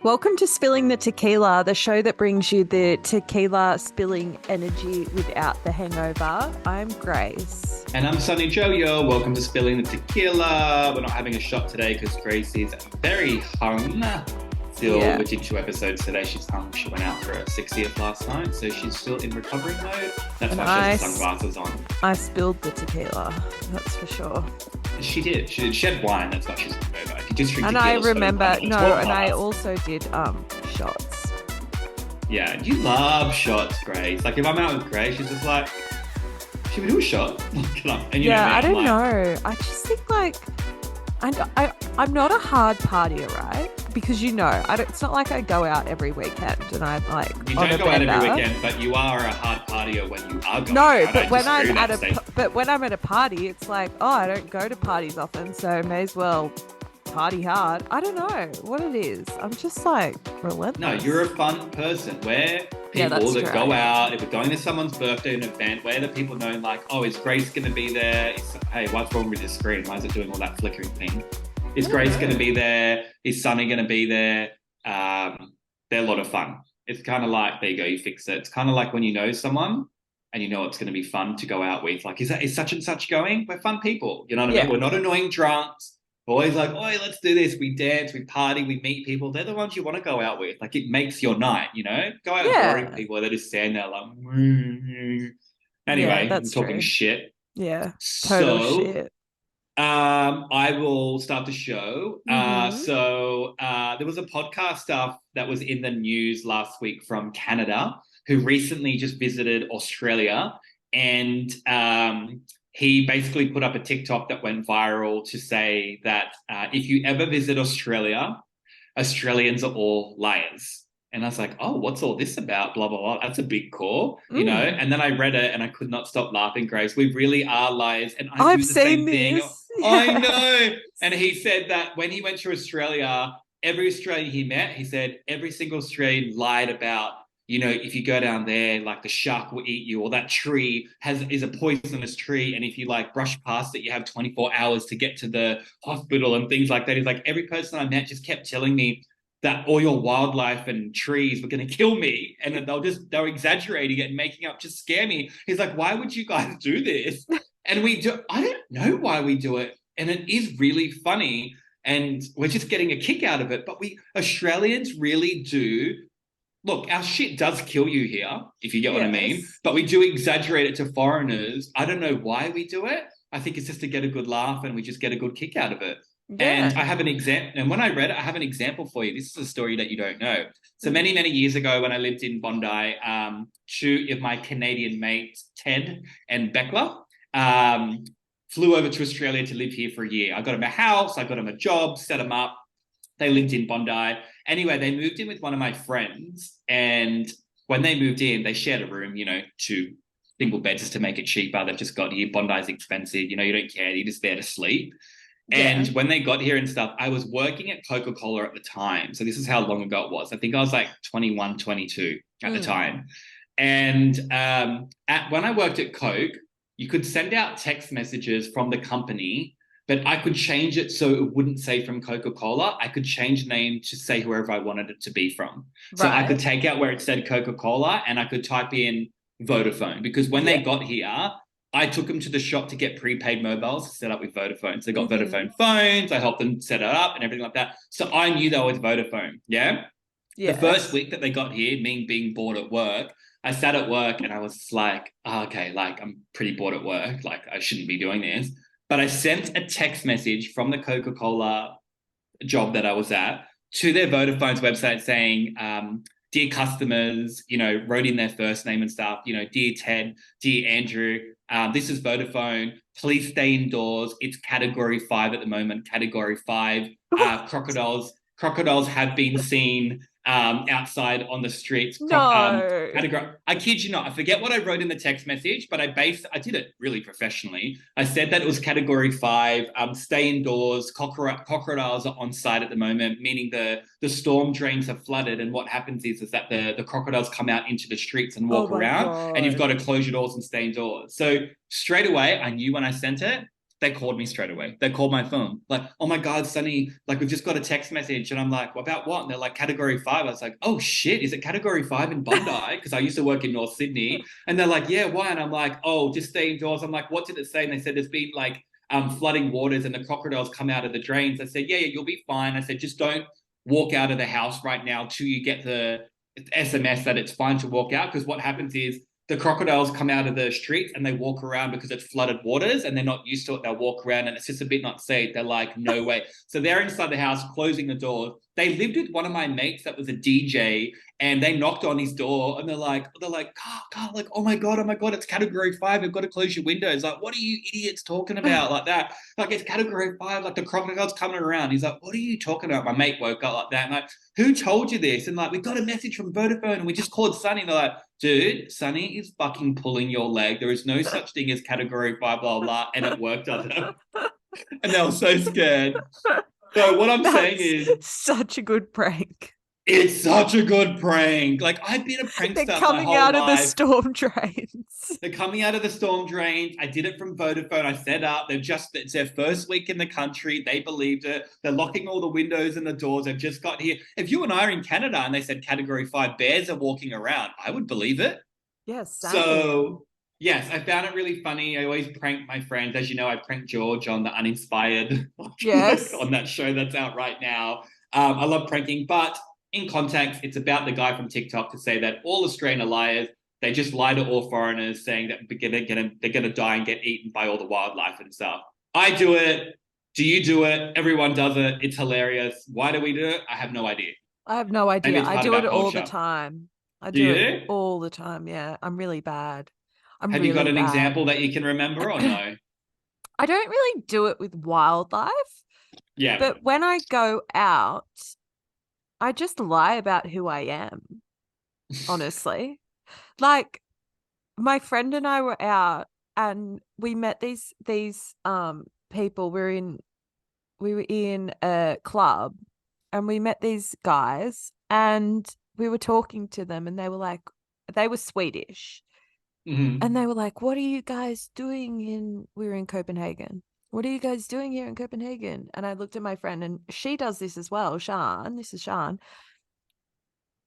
Welcome to Spilling the Tequila, the show that brings you the tequila spilling energy without the hangover. I'm Grace. And I'm Sunny Jojo. Welcome to Spilling the Tequila. We're not having a shot today because Grace is very hung. Still, we did 2 episodes today. She's hung. She went out for her 60th last night, so she's still in recovery mode. That's why she has sunglasses on. I spilled the tequila, that's for sure. She did. She had wine. That's why she's hungover. If you just drink and tequila, I remember, and I bars. also did shots. Yeah, you love shots, Grace. Like if I'm out with Grace, she's just like, should we do a shot? And you I don't know. I just think like, I'm not a hard partier, right? Because it's not like I go out every weekend and I'm like you don't go out every weekend, but you are a hard partier when you are going out. No, but when I'm at a party, it's like, oh, I don't go to parties often, so may as well party hard. I don't know what it is. I'm just like relentless. No, you're a fun person. We're people that go out. If we're going to someone's birthday, an event, we're the people knowing like, oh, is Grace going to be there? Hey, what's wrong with this screen? Why is it doing all that flickering thing? Is Grace going to be there? Is Sunny going to be there? They're a lot of fun. It's kind of like, there you go, you fix it. It's kind of like when you know someone and you know it's going to be fun to go out with. Like, is such and such going? We're fun people. You know what I mean? We're not annoying drunks. We're always like, oh, let's do this. We dance, we party, we meet people. They're the ones you want to go out with. Like, it makes your night, you know? Go out with boring people. They just stand there like, Anyway, I'm talking shit. Yeah, total shit. I will start the show. So there was a podcast stuff that was in the news last week from Canada who recently just visited Australia, and he basically put up a TikTok that went viral to say that if you ever visit Australia, Australians are all liars. And I was like, oh, what's all this about? Blah, blah, blah. That's a big call, you know? And then I read it and I could not stop laughing, Grace. We really are liars. And I do the same thing. I know. And he said that when he went to Australia, every Australian he met, he said every single Australian lied about, you know, if you go down there, like the shark will eat you, or that tree is a poisonous tree. And if you like brush past it, you have 24 hours to get to the hospital and things like that. He's like, every person I met just kept telling me that all your wildlife and trees were going to kill me. And they were exaggerating it and making up to scare me. He's like, why would you guys do this? And I don't know why we do it. And it is really funny. And we're just getting a kick out of it. But Australians really do. Look, our shit does kill you here, if you get what I mean. But we do exaggerate it to foreigners. I don't know why we do it. I think it's just to get a good laugh and we just get a good kick out of it. Yeah. And I have an example. And when I read it, I have an example for you. This is a story that you don't know. So many, many years ago when I lived in Bondi, 2 of my Canadian mates, Ted and Beckler, flew over to Australia to live here for a year. I got them a house. I got them a job, set them up. They lived in Bondi. Anyway, they moved in with one of my friends. And when they moved in, they shared a room, you know, 2 single beds just to make it cheaper. They've just got here. Bondi's expensive. You know, you don't care. You're just there to sleep. And when they got here and stuff, I was working at Coca-Cola at the time. So this is how long ago it was. I think I was like 21, 22 at the time. And when I worked at Coke, you could send out text messages from the company, but I could change it so it wouldn't say from Coca-Cola. I could change the name to say whoever I wanted it to be from. So I could take out where it said Coca-Cola and I could type in Vodafone, because when they got here, I took them to the shop to get prepaid mobiles set up with Vodafone. So they got Vodafone phones. I helped them set it up and everything like that. So I knew they were with Vodafone. Yeah. The first week that they got here, me being bored at work, I sat at work and I was like, okay, like I'm pretty bored at work. Like I shouldn't be doing this. But I sent a text message from the Coca-Cola job that I was at to their Vodafone's website saying, dear customers, you know, wrote in their first name and stuff, you know, dear Ted, dear Andrew, this is Vodafone. Please stay indoors. It's category 5 at the moment. Category 5. Crocodiles have been seen outside on the streets. No. I kid you not. I forget what I wrote in the text message, but I did it really professionally. I said that it was category 5. Stay indoors. Crocodiles are on site at the moment, meaning the storm drains have flooded. And what happens is that the crocodiles come out into the streets and walk around, and you've got to close your doors and stay indoors. So straight away, I knew when I sent it, they called me straight away. They called my phone. Like, oh my God, Sunny, like we've just got a text message. And I'm like, well, about what? And they're like, category 5. I was like, oh shit, is it category 5 in Bondi? Because I used to work in North Sydney. And they're like, yeah, why? And I'm like, oh, just stay indoors. I'm like, what did it say? And they said there's been like flooding waters and the crocodiles come out of the drains. I said, yeah, you'll be fine. I said, just don't walk out of the house right now till you get the SMS that it's fine to walk out. Because what happens is the crocodiles come out of the streets and they walk around because it's flooded waters and they're not used to it. They'll walk around and it's just a bit not safe. They're like, no way. So they're inside the house, closing the doors. They lived with one of my mates that was a DJ and they knocked on his door and they're like, Carl, like, oh my God, it's category 5. We've got to close your windows. Like, what are you idiots talking about? Like that. Like, it's category 5. Like, the crocodile's coming around. He's like, what are you talking about? My mate woke up like that. And like, who told you this? And like, we got a message from Vodafone and we just called Sunny. And they're like, dude, Sunny is fucking pulling your leg. There is no such thing as category 5, blah, blah. And it worked on them. And they were so scared. So what I'm saying is, such a good prank. It's such a good prank. Like, I've been a prankster They're my coming whole out of the life. storm drains. They're coming out of the storm drains. I did it from Vodafone. I set up. It's their first week in the country. They believed it. They're locking all the windows and the doors. They've just got here. If you and I are in Canada and they said category 5 bears are walking around, I would believe it. Yes. Same. So, yes, I found it really funny. I always prank my friends. As you know, I pranked George on the Uninspired yes. on that show that's out right now. I love pranking, but in context, it's about the guy from TikTok to say that all Australian are liars. They just lie to all foreigners, saying that they're gonna die and get eaten by all the wildlife and stuff. I do it. Do you do it? Everyone does it. It's hilarious. Why do we do it? I have no idea. I have no idea. I do it all the time. I do it all the time. Yeah, I'm really bad. Have you got an example that you can remember or no? I don't really do it with wildlife. Yeah. But when I go out, I just lie about who I am, honestly. Like, my friend and I were out and we met these people. We were in a club and we met these guys and we were talking to them and they were Swedish. Mm-hmm. And they were like, what are you guys doing we were in Copenhagen. What are you guys doing here in Copenhagen? And I looked at my friend and she does this as well, Shan. This is Shan.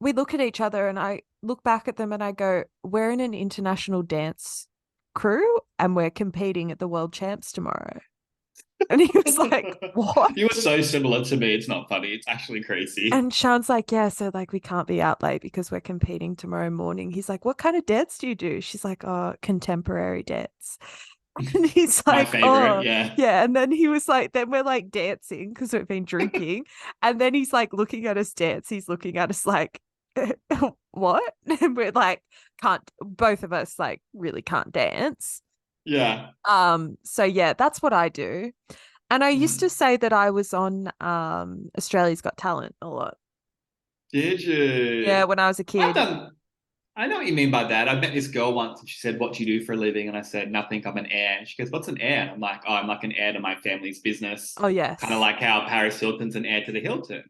We look at each other and I look back at them and I go, we're in an international dance crew and we're competing at the world champs tomorrow. And he was like, what? You were so similar to me. It's not funny. It's actually crazy. And Sean's like, yeah, so like we can't be out late because we're competing tomorrow morning. He's like, what kind of dance do you do? She's like, oh, contemporary dance. And he's like, my favorite, yeah. Yeah. And then he was like, then we're like dancing because we've been drinking. And then he's like looking at us dance. He's looking at us like, what? And we're like, both of us like really can't dance. Yeah. So yeah, that's what I do. And I used to say that I was on Australia's Got Talent a lot. Did you? Yeah, when I was a kid. I know what you mean by that. I met this girl once and she said, what do you do for a living? And I said, nothing, I'm an heir. And she goes, what's an heir? And I'm like, oh, I'm like an heir to my family's business. Oh, yes. Kind of like how Paris Hilton's an heir to the Hilton.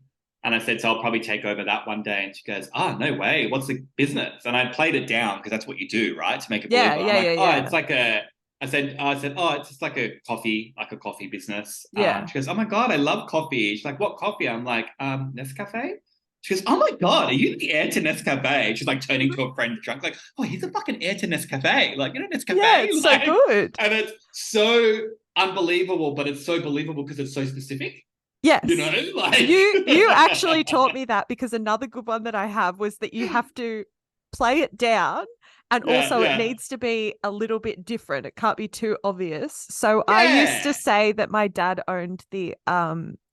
And I said, so I'll probably take over that one day. And she goes, oh, no way. What's the business? And I played it down because that's what you do, right? To make it believable. Yeah. It's like I said, oh, it's just like a coffee business. Yeah. She goes, oh my God, I love coffee. She's like, what coffee? I'm like, Nescafe. She goes, oh my God, are you the heir to Nescafe? She's like turning to a friend drunk, like, oh, he's a fucking heir to Nescafe. Like, you know, Nescafe? Yeah, it's like, so good. And it's so unbelievable, but it's so believable because it's so specific. Yes. You know, like you actually taught me that because another good one that I have was that you have to play it down. And also it needs to be a little bit different. It can't be too obvious. So I used to say that my dad owned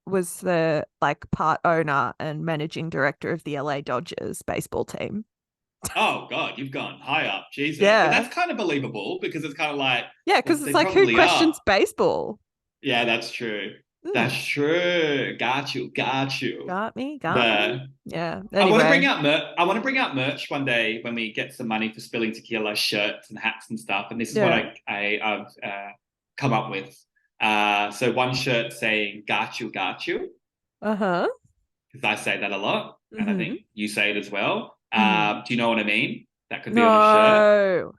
was the like part owner and managing director of the LA Dodgers baseball team. Oh God, you've gone high up. Jesus. Yeah. But that's kind of believable because it's kind of like because it's like who questions baseball? Yeah, that's true. That's true. Got you. Got me. Yeah. Anyway. I want to bring out merch one day when we get some money for spilling tequila, shirts and hats and stuff. And this is what I've come up with. So one shirt saying "Got you." Uh-huh. Because I say that a lot, and I think you say it as well. Do you know what I mean? That could be on a shirt.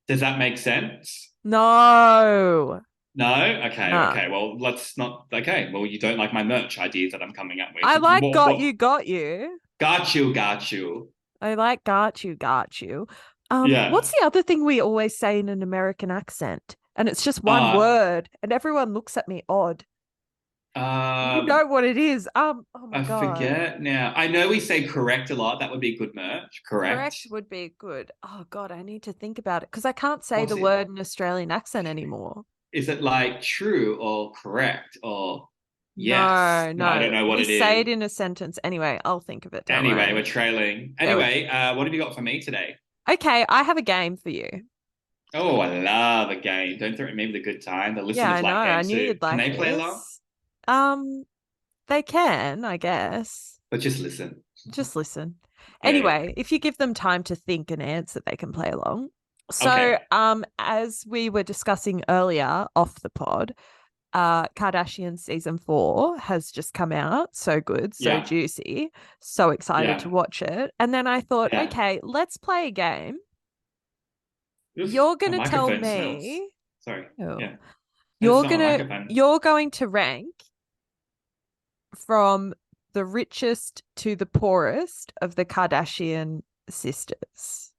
Does that make sense? No. No? Okay, Nah. okay. Well, let's not. Okay, well, you don't like my merch ideas that I'm coming up with. I like What? got What? you, got you. Got you, got you. I like got you, got you. Yeah. What's the other thing we always say in an American accent? And it's just one Uh, word, and everyone looks at me odd. You um, know what it is. Oh my I God. forget now. I know we say correct a lot. That would be good merch. Correct. Correct would be good. Oh God, I need to think about it because I can't say What's the it? word in Australian accent anymore. Is it like true or correct or yes? No, No, I don't no. know what We it say it is. in a sentence. Anyway, I'll think of it. Don't Anyway, we're worry. trailing. Yeah. Anyway, what have you got for me today? Okay, I have a game for you. Oh, I love a game. Don't threaten me with a good time. The Yeah, listeners I know. like I games knew too. you'd Can like they play along? this. Um, they can, I guess. But just listen. Just listen. Yeah, yeah. Anyway, if you give them time to think and answer, they can play along. So, Okay. as we were discussing earlier off the pod, Kardashian season 4 has just come out. So good, so Yeah. juicy, so excited to Yeah. watch it. And then I thought, Yeah. okay, let's play a game. Oof, You're my gonna tell microphone smells. me, Sorry. oh, Yeah. I just you're smell my gonna microphone. you're going to rank from the richest to the poorest of the Kardashian sisters.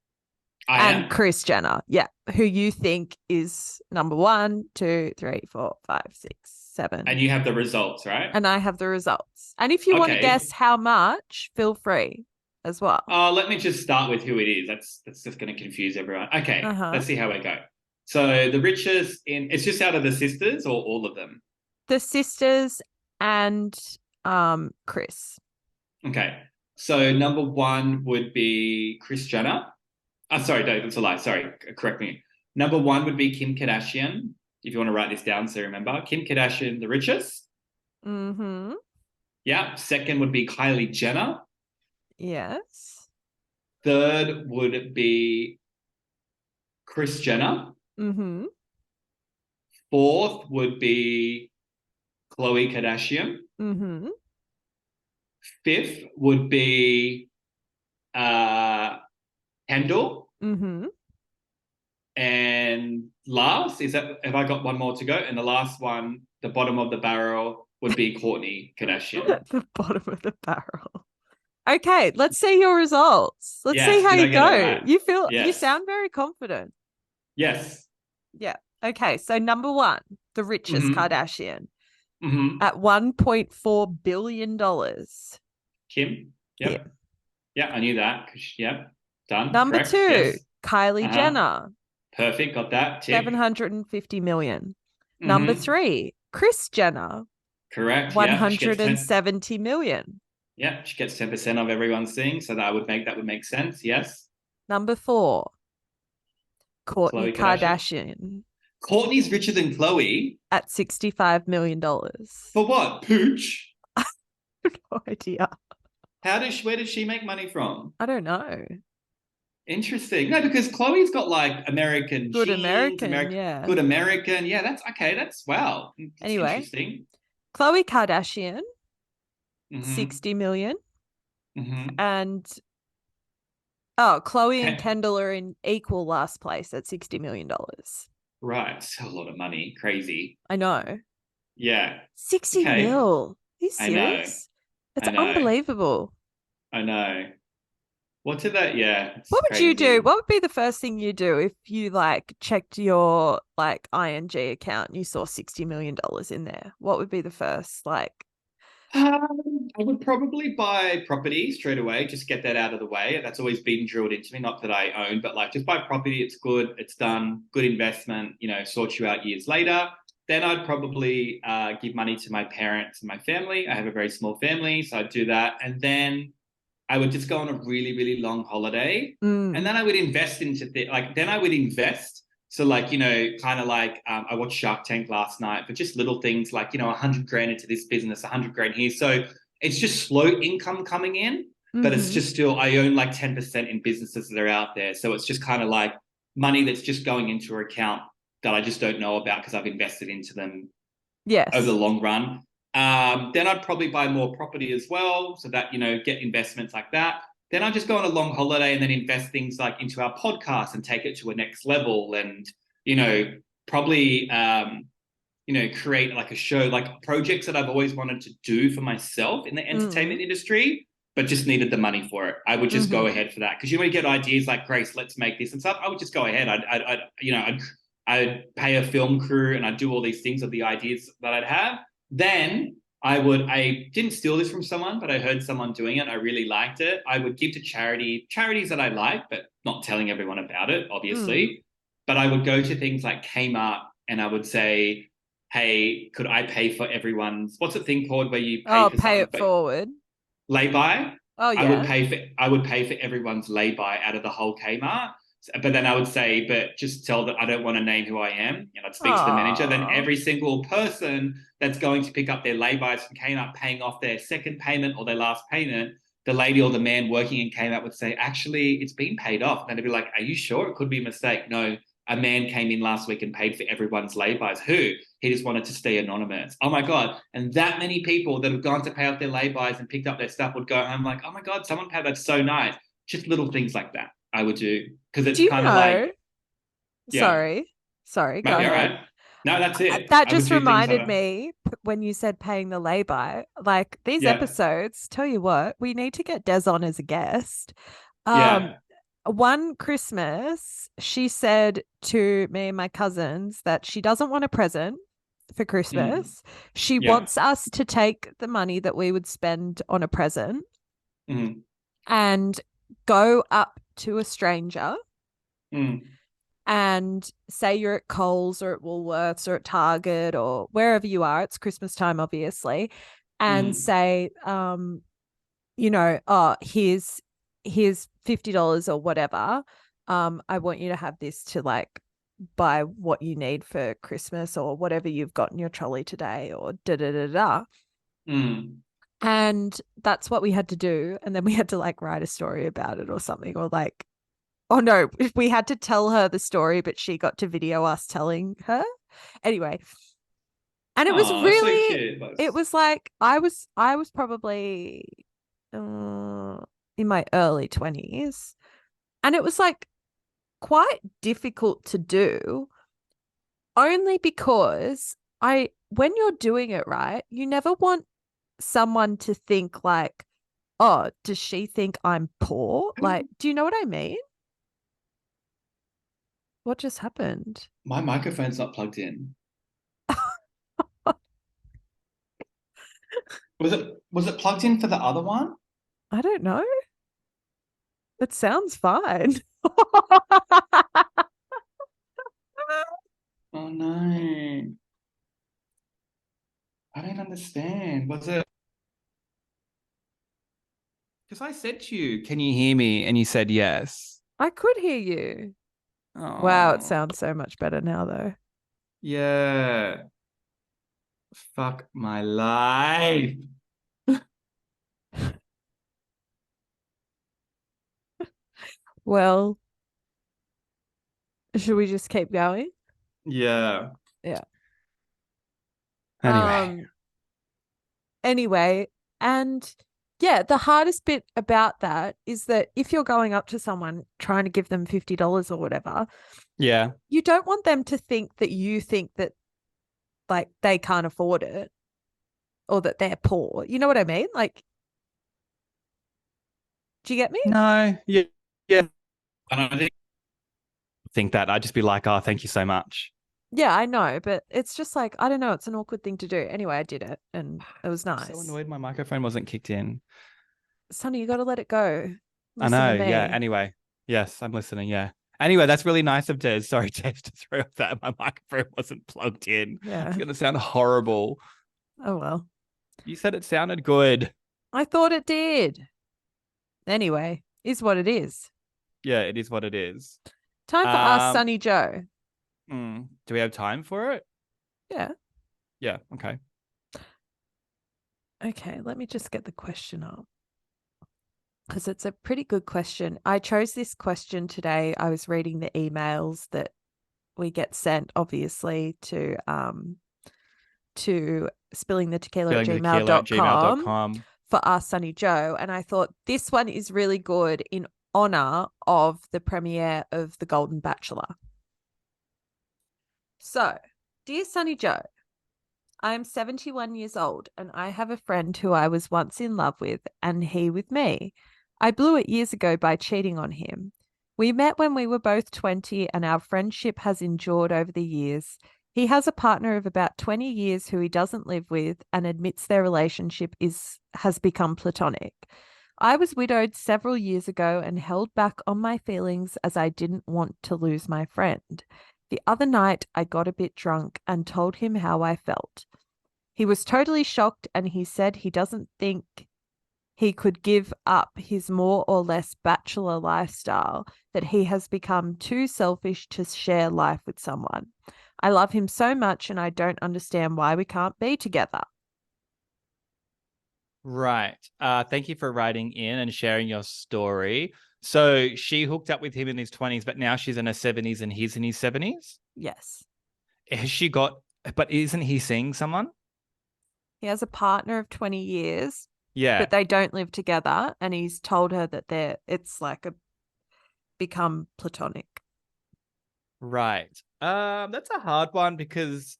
I And am. Kris Jenner, yeah, who you think is number one, two, three, four, five, six, And seven. you have the results, right? And I have the results. And if you want to Okay. guess how much, feel free as well. Let me just start with who it is. That's just going to confuse everyone. Okay, Uh-huh. let's see how we go. So the richest in it's just out of the sisters or all of them. The sisters and Kris. Okay, so number one would be Kris Jenner. Sorry, no, that's a lie. Sorry, correct me. Number one would be Kim Kardashian. If you want to write this down, so remember Kim Kardashian, the richest. Mm-hmm. Yeah. Second would be Kylie Jenner. Yes. Third would be Kris Jenner. Mm-hmm. Fourth would be Khloe Kardashian. Mm-hmm. Fifth would be uh, Kendall. Mm-hmm. And last, is that have I got one more to go? And the last one, the bottom of the barrel, would be Kourtney Kardashian. The bottom of the barrel. Okay, let's see your results. Let's see Yes, how did I you get it go. right? You Yes. sound very confident. Yes. Yeah. Okay, so number one, the richest Mm-hmm. Kardashian Mm-hmm. at $1.4 billion. Kim? Kim. Yep. Yeah, I knew that. Yep. Done. Number Correct. two, Yes. Kylie Uh-huh. Jenner, Perfect. Got that. Tick. 750 million. Number Mm-hmm. three, Kris Jenner, Correct. Yeah. She gets 10. 170 million. Yeah, she gets 10% of everyone's thing. So that would make sense. Yes. Number four, Kourtney Khloe Kardashian. Kardashian Kourtney's richer than Khloe. at $65 million. For what? Pooch? No idea. Where does she make money from? I don't know. Interesting. No, because Chloe's got like American Good jeans, American, yeah. good American. Yeah, that's okay. That's wow. It's Anyway, interesting. Khloe Kardashian, Mm-hmm. 60 million. Mm-hmm. And Chloe and Kendall are in equal last place at $60 million. Right. A lot of money. Crazy. I know. Yeah. 60 Okay. mil. Are you I know. serious? It's I know. unbelievable. I know. What did that? Yeah, it's What would you do? crazy. What would be the first thing you do if you like checked your like ING account and you saw $60 million in there? What would be the first like I would probably buy property straight away, just get that out of the way. That's always been drilled into me. Not that I own, but like just buy property. It's good. It's done. Good investment. Sort you out years later. Then I'd probably give money to my parents and my family. I have a very small family, so I'd do that. And then I would just go on a really, really long holiday. And mm, then I would invest then I would invest. So like, kind of like I watched Shark Tank last night, but just little things like, 100 grand into this business, 100 grand here. So it's just slow income coming in, but it's mm-hmm. just still, I own like 10% in businesses that are out there. So it's just kind of like money that's just going into an account that I just don't know about because I've invested into them over the Yes. long run. Then I'd probably buy more property as well, so that get investments like that. Then I just go on a long holiday and then invest things like into our podcast and take it to a next level, and probably create like a show, like projects that I've always wanted to do for myself in the Mm. entertainment industry, but just needed the money for it. I would just go Mm-hmm. ahead for that because get ideas like, Grace, let's make this and stuff. I would just go ahead. I'd pay a film crew and I'd do all these things of the ideas that I'd have. Then I didn't steal this from someone, but I heard someone doing it. I really liked it. I would give to charities that I like, but not telling everyone about it, Mm. obviously. But I would go to things like Kmart and I would say, hey, could I pay for everyone's, what's the thing called where you pay Oh, for pay something, it but forward. lay-by? Oh, yeah. I would pay for everyone's lay-by out of the whole Kmart. But then I would say, but just tell that I don't want to name who I am. And I'd speak to the manager. Then Oh. every single person that's going to pick up their lay-bys from Kmart paying off their second payment or their last payment, the lady or the man working in Kmart would say, actually, it's been paid off. And they'd be like, are you sure? It could be a mistake. No, a man came in last week and paid for everyone's lay-bys. Who? He just wanted to stay anonymous. Oh my God. And that many people that have gone to pay off their lay-bys and picked up their stuff would go home like, oh my God, someone paid, that's so nice. Just little things like that I would do. Because Do it's you kind of like, know? yeah, Sorry. Sorry, go no, you're ahead. right. No, that's it. That I would just do things like reminded that. me when you said paying the lay-by, like these Yeah, episodes, tell you what, we need to get Des on as a guest. Um, yeah. one Christmas, she said to me and my cousins that she doesn't want a present for Mm, Christmas. She yeah. wants us to take the money that we would spend on a present Mm, and go up to a stranger mm, and say you're at Coles or at Woolworths or at Target or wherever you are, it's Christmas time, obviously, and mm, say, oh, here's $50 or whatever. I want you to have this to like buy what you need for Christmas or whatever you've got in your trolley today or da da da da. mm. And that's what we had to do. And then we had to like write a story about it or something, or like, oh no, we had to tell her the story, but she got to video us telling her. Anyway, and it was Oh, that's so really, cute. it was like I was probably in my early 20s, and it was like quite difficult to do only because when you're doing it right, you never want someone to think like, oh, does she think I'm poor? Like, do you know what I mean? What just happened? My microphone's not plugged in. Was it plugged in for the other one? I don't know. It sounds fine. Oh no. I don't understand. Was it? Because I said to you, can you hear me? And you said yes. I could hear you. Wow, it Oh, sounds so much better now, though. yeah. Fuck my life. Well, should we just keep going? Yeah. Yeah. Anyway. Um, anyway, and yeah, the hardest bit about that is that if you're going up to someone trying to give them $50 or whatever, Yeah. you don't want them to think that you think that like they can't afford it or that they're poor. You know what I mean? Like, do you get me? No. Yeah. Yeah. And I think that I'd just be like, oh, thank you so much. Yeah, I know, but it's just like, I don't know, it's an awkward thing to do. Anyway, I did it and it was I'm so nice. annoyed my microphone wasn't kicked in. Sonny, you got to let it go. I Listen to know. Yeah. me. Anyway. Yes, I'm listening. Yeah. Anyway, that's really nice of Des. Sorry, Des, to throw up that my microphone wasn't plugged in. It's Yeah. going to sound horrible. Oh, well. You said it sounded good. I thought it did. Anyway, is what it is. Yeah, it is what it is. Time for Ask Um, Sunny Joe. do we have time for it? Yeah. Yeah. Okay. Okay, let me just get the question up because it's a pretty good question. I chose this question today. I was reading the emails that we get sent, obviously, to spilling the tequila at Spilling the tequila at gmail.com gmail.com. for Ask Sunny Joe. And I thought this one is really good in honor of the premiere of The Golden Bachelor. So, dear Sunny Joe, I'm 71 years old and I have a friend who I was once in love with and he with me. I blew it years ago by cheating on him. We met when we were both 20 and our friendship has endured over the years. He has a partner of about 20 years who he doesn't live with and admits their relationship has become platonic. I was widowed several years ago and held back on my feelings as I didn't want to lose my friend. The other night, I got a bit drunk and told him how I felt. He was totally shocked and he said he doesn't think he could give up his more or less bachelor lifestyle, that he has become too selfish to share life with someone. I love him so much and I don't understand why we can't be together. Right. Thank you for writing in and sharing your story. So she hooked up with him in his 20s, but now she's in her 70s and he's in his 70s. Yes. Has she got, but isn't he seeing someone? He has a partner of 20 years, Yeah. but they don't live together. And he's told her that it's like become platonic. Right. That's a hard one because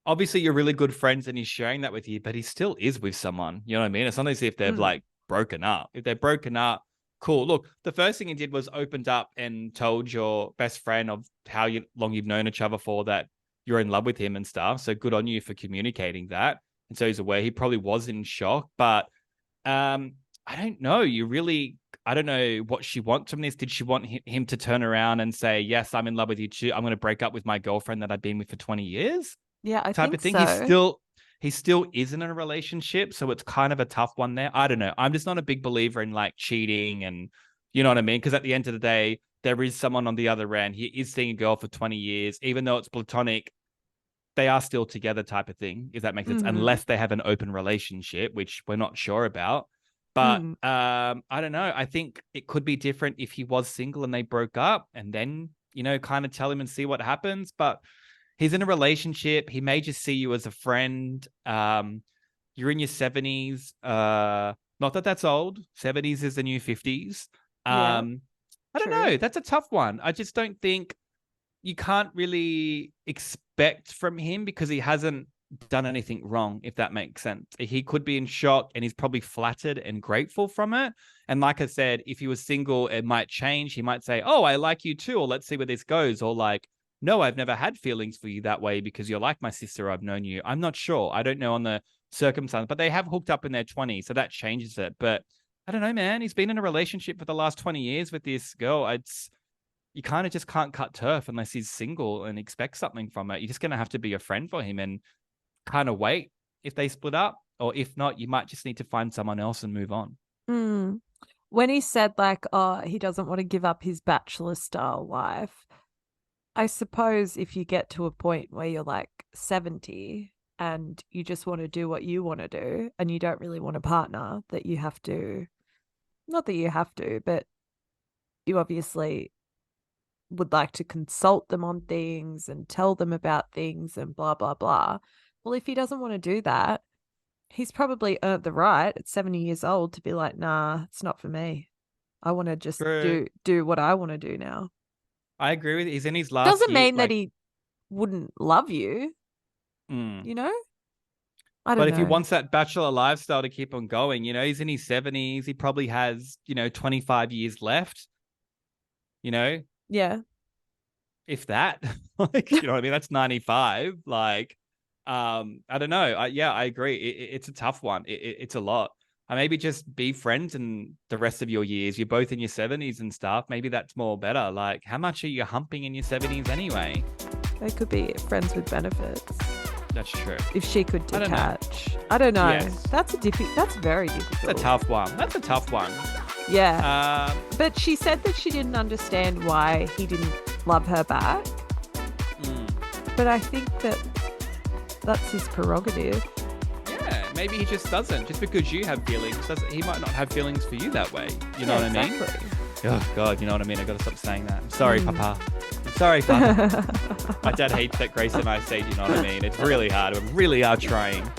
obviously you're really good friends and he's sharing that with you, but he still is with someone. You know what I mean? It's not as if they've like broken up. If they're broken up, cool. Look, the first thing he did was opened up and told your best friend of how long you've known each other for, that you're in love with him and stuff. So good on you for communicating that. And so he's aware. He probably was in shock, but I don't know. I don't know what she wants from this. Did she want him to turn around and say, yes, I'm in love with you too. I'm going to break up with my girlfriend that I've been with for 20 years? Yeah, I Type think of thing. so. He still isn't in a relationship, so it's kind of a tough one there. I don't know. I'm just not a big believer in like cheating and you know what I mean? Because at the end of the day, there is someone on the other end. He is seeing a girl for 20 years, even though it's platonic, they are still together type of thing, if that makes sense, unless they have an open relationship, which we're not sure about. But I don't know. I think it could be different if he was single and they broke up and then, you know, kind of tell him and see what happens. But he's in a relationship. He may just see you as a friend. You're in your 70s. Not that that's old. 70s is the new 50s. Yeah, I don't know. That's a tough one. I just don't think you can't really expect from him because he hasn't done anything wrong, if that makes sense. He could be in shock and he's probably flattered and grateful from it. And like I said, if he was single, it might change. He might say, oh, I like you too, or let's see where this goes. Or like, no, I've never had feelings for you that way because you're like my sister. I've known you. I'm not sure. I don't know on the circumstance, but they have hooked up in their 20s. So that changes it. But I don't know, man. He's been in a relationship for the last 20 years with this girl. You kind of just can't cut turf unless he's single and expect something from it. You're just going to have to be a friend for him and kind of wait if they split up, or if not, you might just need to find someone else and move on. When he said like, oh, he doesn't want to give up his bachelor style life, I suppose if you get to a point where you're like 70 and you just want to do what you want to do and you don't really want a partner, that you have to, not that you have to, but you obviously would like to consult them on things and tell them about things and blah, blah, blah. Well, if he doesn't want to do that, he's probably earned the right at 70 years old to be like, nah, it's not for me. I want to just do what I want to do now. I agree with you. He's in his last Doesn't year, mean that he wouldn't love you, you know? I don't know. But if he wants that bachelor lifestyle to keep on going, you know, he's in his 70s. He probably has, 25 years left, Yeah. If that, like, you know what I mean? That's 95. Like, I don't know. I agree. It's a tough one. It's a lot. Maybe just be friends and the rest of your years. You're both in your 70s and stuff. Maybe that's more better. Like, how much are you humping in your 70s anyway? They could be friends with benefits. That's true. If she could detach. I don't know. Yes. That's very difficult. That's a tough one. Yeah. But she said that she didn't understand why he didn't love her back. But I think that's his prerogative. Yeah, maybe he just doesn't. Just because you have feelings, he might not have feelings for you that way. You know what I mean? Exactly. Oh, God, you know what I mean? I got to stop saying that. I'm sorry, Papa. I'm sorry, Papa. My dad hates that Grace and I say, you know what I mean? It's really hard. We really are trying.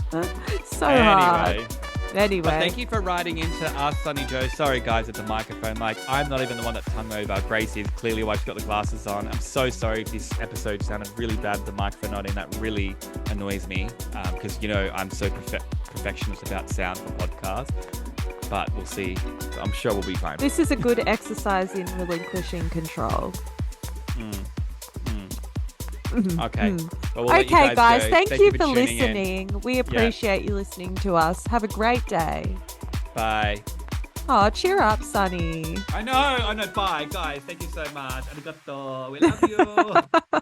So hard. Anyway. But thank you for writing into us, Sunny Joe. Sorry, guys, at the microphone. Like, I'm not even the one that's hungover. Grace is clearly why she's got the glasses on. I'm so sorry if this episode sounded really bad with the microphone nodding. That really annoys me because, you know, I'm so perfectionist about sound for podcasts. But we'll see. I'm sure we'll be fine. This is a good exercise in relinquishing control. Okay. Well, we'll Okay, guys. go. Thank you for tuning in. listening. We appreciate you listening to us. Have a great day. Bye. Oh, cheer up, Sunny. I know. Bye, guys. Thank you so much. Arigato. We love you.